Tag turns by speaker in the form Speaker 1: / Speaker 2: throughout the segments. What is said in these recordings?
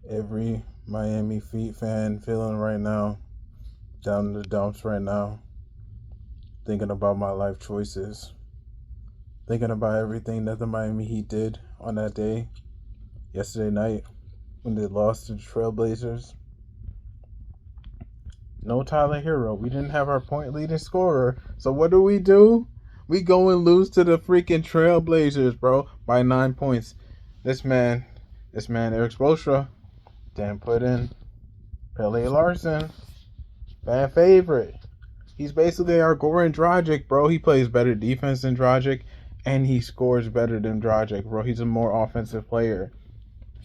Speaker 1: Every Miami Heat fan feeling right now, down in the dumps right now, thinking about my life choices, thinking about everything that the Miami Heat did on that day, yesterday night, when they lost to the Trailblazers. No Tyler Hero. We didn't have our point leading scorer. So what do? We go and lose to the freaking Trailblazers, bro, by 9 points. This man, Eric Spoelstra, didn't put in Pele Larson, fan favorite. He's basically our Goran Dragic, bro. He plays better defense than Dragic, and he scores better than Dragic, bro. He's a more offensive player.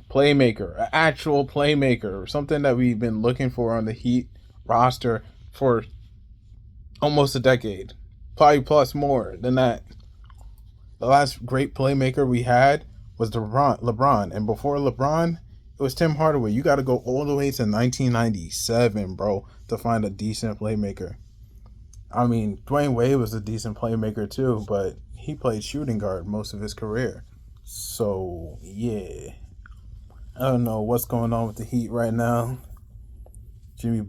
Speaker 1: Playmaker, an actual playmaker, something that we've been looking for on the Heat roster for almost a decade. Probably plus more than that. The last great playmaker we had was LeBron. And before LeBron, it was Tim Hardaway. You got to go all the way to 1997, bro, to find a decent playmaker. I mean, Dwayne Wade was a decent playmaker too, but he played shooting guard most of his career. So, yeah. I don't know what's going on with the Heat right now. Jimmy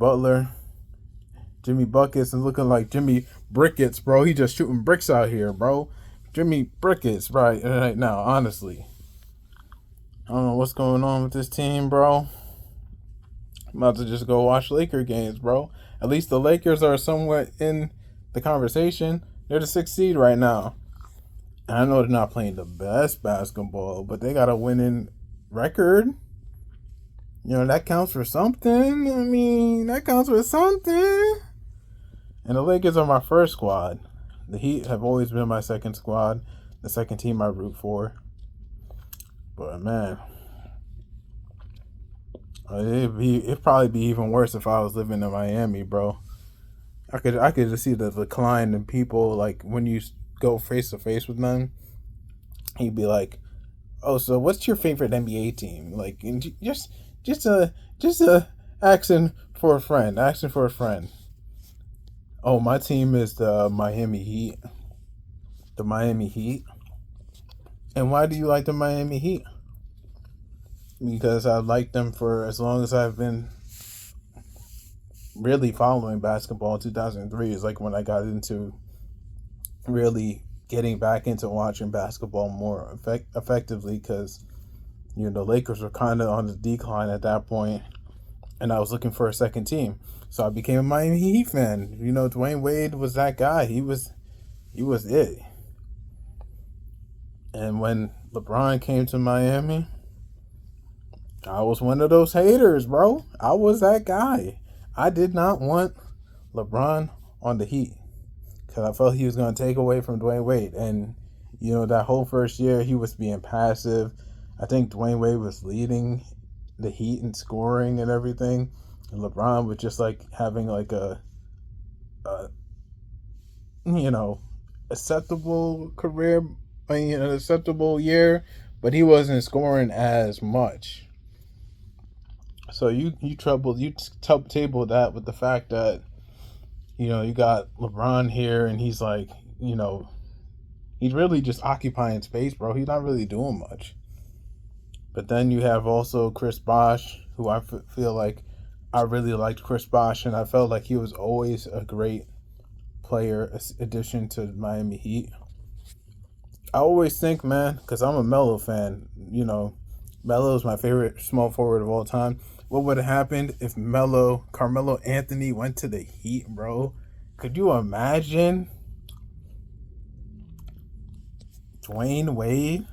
Speaker 1: Buckets is looking like Jimmy Brickets, bro. He just shooting bricks out here, bro. Jimmy Brickets, right now, honestly. I don't know what's going on with this team, bro. I'm about to just go watch Laker games, bro. At least the Lakers are somewhat in the conversation. They're the 6th seed right now. And I know they're not playing the best basketball, but they got a winning record. You know, that counts for something. I mean, that counts for something. And the Lakers are my first squad. The Heat have always been my second squad, the second team I root for. But man, it'd probably be even worse if I was living in Miami, bro. I could just see the decline in people. Like when you go face to face with them, he'd be like, "Oh, so what's your favorite NBA team?" Like, just a asking for a friend, Oh, my team is the Miami Heat. The Miami Heat. And why do you like the Miami Heat? Because I liked them for as long as I've been really following basketball. 2003 is like when I got into really getting back into watching basketball more effectively, because you know the Lakers were kind of on the decline at that point, and I was looking for a second team. So I became a Miami Heat fan. You know, Dwayne Wade was that guy. He was it. And when LeBron came to Miami, I was one of those haters, bro. I was that guy. I did not want LeBron on the Heat because I felt he was going to take away from Dwayne Wade. And, you know, that whole first year, he was being passive. I think Dwayne Wade was leading the Heat in scoring and everything. And LeBron was just like having like a you know, acceptable career, an acceptable year, but he wasn't scoring as much. So you table that with the fact that you know you got LeBron here and he's like, you know, he's really just occupying space, bro. He's not really doing much. But then you have also Chris Bosh, who I feel like I really liked Chris Bosh, and I felt like he was always a great player addition to Miami Heat. I always think, man, because I'm a Melo fan, you know, Melo is my favorite small forward of all time. What would have happened if Carmelo Anthony went to the Heat, bro? Could you imagine Dwayne Wade,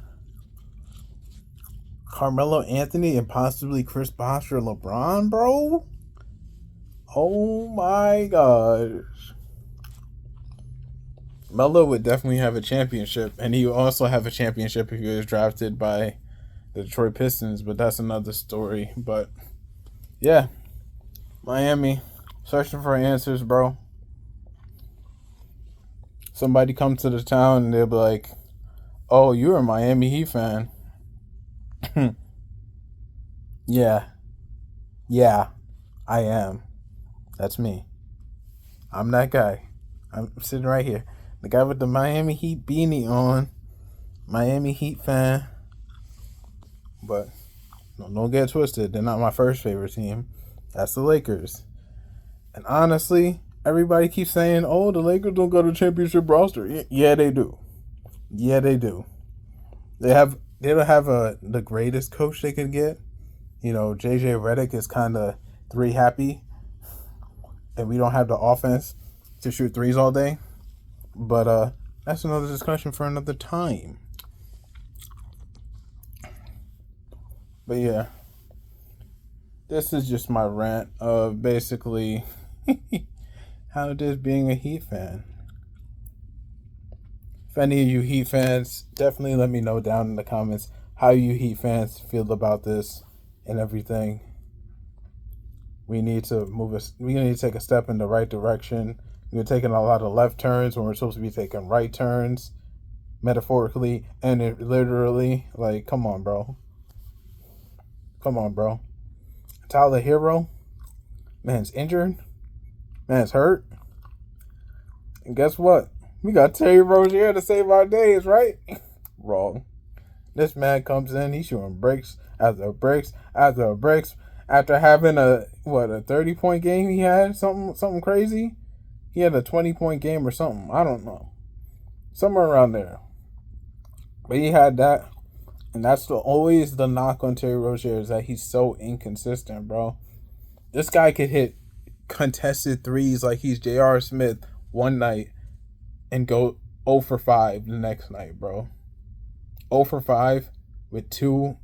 Speaker 1: Carmelo Anthony, and possibly Chris Bosh or LeBron, bro? Oh my gosh. Melo would definitely have a championship, and he would also have a championship if he was drafted by the Detroit Pistons, but that's another story. But yeah, Miami, searching for answers, bro. Somebody come to the town and they'll be like, "Oh, you're a Miami Heat fan." Yeah, yeah, I am. That's me. I'm that guy. I'm sitting right here. The guy with the Miami Heat beanie on. Miami Heat fan. But Don't get twisted. They're not my first favorite team. That's the Lakers. And honestly, everybody keeps saying, "Oh, the Lakers don't go to championship roster." Yeah, they do. Yeah, they do. They don't have the greatest coach they could get. JJ Redick is kind of three happy, and we don't have the offense to shoot threes all day. But that's another discussion for another time. But yeah, this is just my rant of basically how it is being a Heat fan. If any of you Heat fans, definitely let me know down in the comments how you Heat fans feel about this and everything. We need to we need to take a step in the right direction. We're taking a lot of left turns when we're supposed to be taking right turns, metaphorically and literally. Like, come on, bro. Come on, bro. Tyler Hero, man's injured. Man's hurt. And guess what? We got Terry Rozier to save our days, right? Wrong. This man comes in, he's shooting breaks after breaks after breaks. After having a 30-point game he had? Something crazy? He had a 20-point game or something. I don't know. Somewhere around there. But he had that. And that's always the knock on Terry Rozier, is that he's so inconsistent, bro. This guy could hit contested threes like he's J.R. Smith one night and go 0 for 5 the next night, bro. 0 for 5 with 0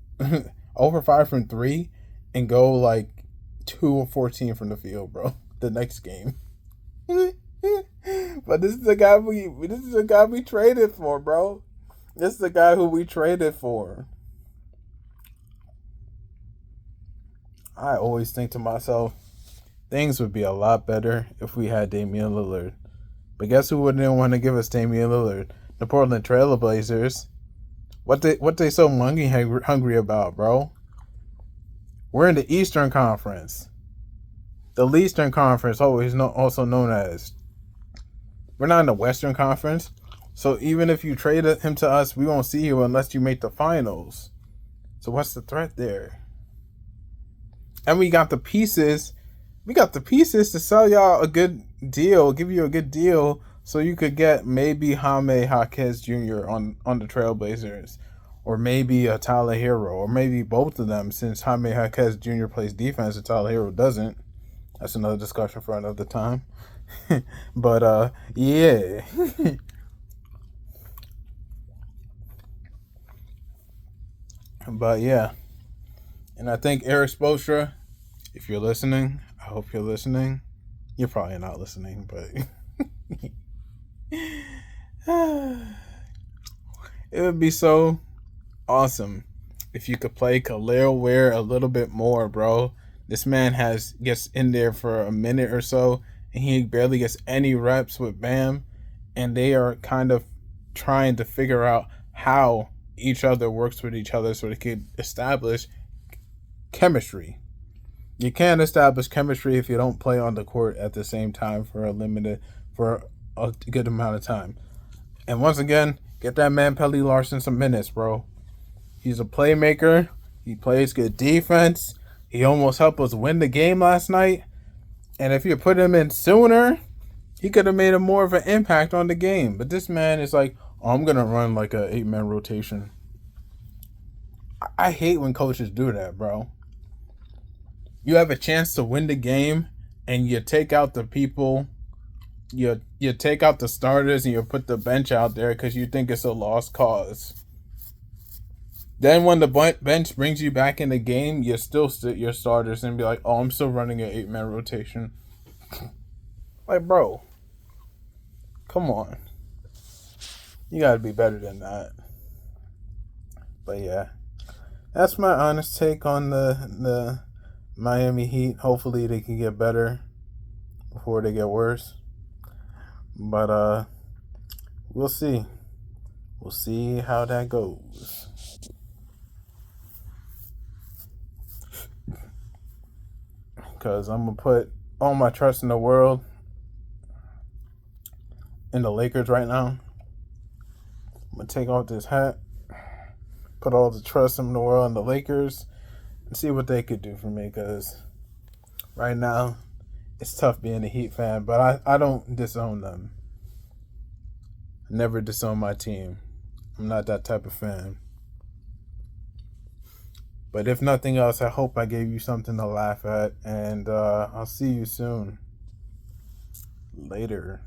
Speaker 1: for 5 from 3 and go like 2 of 14 from the field, bro. The next game. But this is the guy we traded for, bro. This is the guy who we traded for. I always think to myself, things would be a lot better if we had Damian Lillard. But guess who wouldn't want to give us Damian Lillard? The Portland Trailblazers. What they so hungry about, bro? We're in the Eastern Conference. The Eastern Conference, also known as. We're not in the Western Conference. So even if you trade him to us, we won't see you unless you make the finals. So what's the threat there? And we got the pieces. We got the pieces to sell y'all a good deal, give you a good deal, so you could get maybe Jaime Jaquez Jr. on the Trailblazers, or maybe a Tyler Hero, or maybe both of them, since Jaime Jaquez Jr. plays defense and Tyler Hero doesn't. That's another discussion for another time. But yeah. But yeah. And I think Eric Spoelstra, if you're listening, I hope you're listening. You're probably not listening, but it would be so awesome if you could play Khalil Ware a little bit more, bro. This man gets in there for a minute or so, and he barely gets any reps with Bam, and they are kind of trying to figure out how each other works with each other so they can establish chemistry. You can't establish chemistry if you don't play on the court at the same time for a good amount of time. And once again, get that man Pelly Larson some minutes, bro. He's a playmaker. He plays good defense. He almost helped us win the game last night. And if you put him in sooner, he could have made a more of an impact on the game. But this man is like, oh, I'm going to run like a 8-man rotation. I hate when coaches do that, bro. You have a chance to win the game, and you take out the people. You take out the starters, and you put the bench out there because you think it's a lost cause. Then when the bench brings you back in the game, you still sit your starters and be like, oh, I'm still running an 8-man rotation. Like, bro, come on. You got to be better than that. But yeah, that's my honest take on the Miami Heat. Hopefully they can get better before they get worse. But we'll see. We'll see how that goes. Because I'm going to put all my trust in the world in the Lakers right now. I'm going to take off this hat, put all the trust in the world in the Lakers, and see what they could do for me. Because right now, it's tough being a Heat fan, but I don't disown them. I never disown my team. I'm not that type of fan. But if nothing else, I hope I gave you something to laugh at, and I'll see you soon. Later.